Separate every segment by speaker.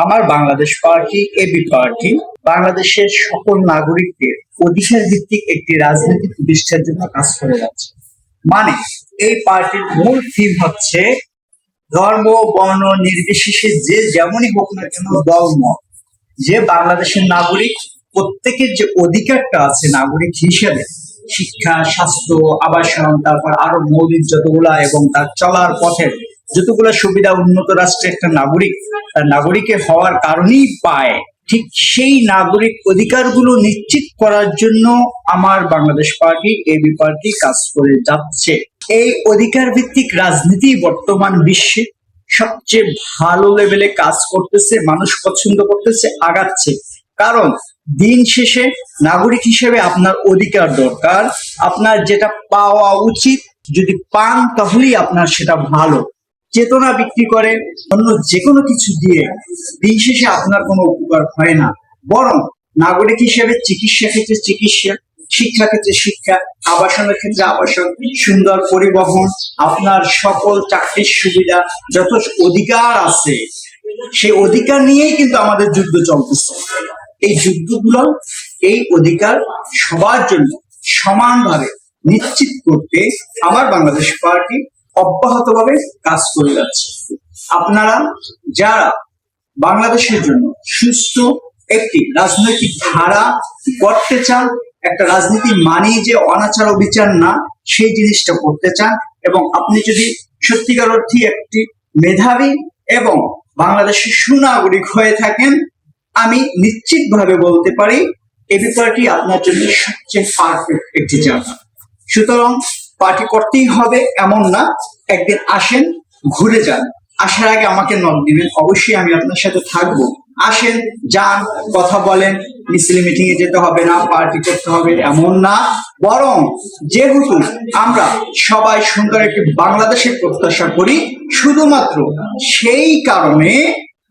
Speaker 1: আমার Bangladesh party AB party বাংলাদেশের সকল নাগরিকদের অধিকার ভিত্তিক একটি রাজনীতি প্রতিষ্ঠার জন্য কাজ করে যাচ্ছে। মানে এই পার্টির মূল থিম হচ্ছে ধর্ম বর্ণ নির্বিশেষে যে যেমনই হোক না কেন দলমত, যে বাংলাদেশের নাগরিক প্রত্যেকের যে অধিকারটা আছে নাগরিক হিসেবে, শিক্ষা, স্বাস্থ্য, আবাসন, তারপর আরো মৌলিক যতগুলা এবং তার চলার পথের যতগুলা সুবিধা উন্নত রাষ্ট্রের একটা নাগরিক তার নাগরিকের হওয়ার কারণেই পায়, ঠিক সেই নাগরিক অধিকারগুলো নিশ্চিত করার জন্য আমার বাংলাদেশ পার্টি এবি পার্টি কাজ করে যাচ্ছে। এই অধিকার ভিত্তিক রাজনীতি বর্তমান বিশ্বে সবচেয়ে ভালো লেভেলে কাজ করতেছে, মানুষ পছন্দ করতেছে, আগাচ্ছে। কারণ দিন শেষে নাগরিক হিসেবে আপনার অধিকার দরকার, আপনার যেটা পাওয়া উচিত যদি পান তাহলেই আপনার সেটা ভালো। চেতনা বিক্রি করে অন্য যে কোনো কিছু দিয়ে দিন শেষে আপনার কোনো উপকার হয় না, বরং নাগরিক হিসেবে চিকিৎসা ক্ষেত্রে চিকিৎসা, শিক্ষা ক্ষেত্রে শিক্ষা, আবাসনের ক্ষেত্রে আবাসন, সুন্দর পরিবহন, আপনার সকল চাকরির সুবিধা, যত অধিকার আছে সেই অধিকার নিয়েই কিন্তু আমাদের যুদ্ধ চলতেছে। এই যুদ্ধগুলো, এই অধিকার সবার জন্য সমানভাবে নিশ্চিত করতে আমার বাংলাদেশ পার্টি অব্যাহতভাবে কাজ করে যাচ্ছে। আপনারা যারা বাংলাদেশের জন্য সুস্থ একটি রাজনৈতিক ধারা করতে চান, একটা রাজনীতি মানি যে অনাচার অবিচার না, সেই জিনিসটা করতে চান, এবং আপনি যদি সত্যিকার অর্থে একটি মেধাবী এবং বাংলাদেশের সুনাগরিক হয়ে থাকেন, আমি নিশ্চিতভাবে বলতে পারি এবি পার্টি আপনার জন্য সবচেয়ে পারফেক্ট একটি জায়গা। সুতরাং পার্টি করতেই হবে এমন না, একদিন আসেন, ঘুরে যান, আসার আগে আমাকে নক দিবেন, অবশ্যই আমি আপনার সাথে থাকবো। আসেন, যান, কথা বলেন, মিছিল মিটিং এ যেতে হবে না, পার্টি করতে হবে এমন না, বরং যেহেতু আমরা সবাই সুন্দর একটি বাংলাদেশের প্রত্যাশা করি, শুধুমাত্র সেই কারণে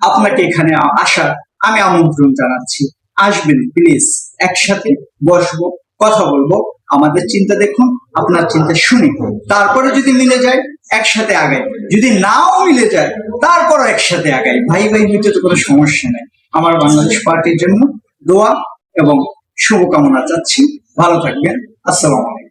Speaker 1: আপনাকে এখানে আসার আমি আমন্ত্রণ জানাচ্ছি। আসবেন প্লিজ, একসাথে বসবো, কথা বলবো, আমাদের চিন্তা দেখুন, আপনার চিন্তা শুনি, তারপরে যদি মিলে যায় একসাথে আগাই, যদি নাও মিলে যায় তারপরও একসাথে আগাই। ভাই ভাই মিটে তো কোনো সমস্যা নেই। আমার বাংলাদেশ পার্টির জন্য দোয়া এবং শুভকামনা চাচ্ছি। ভালো থাকবেন। আসসালামু আলাইকুম।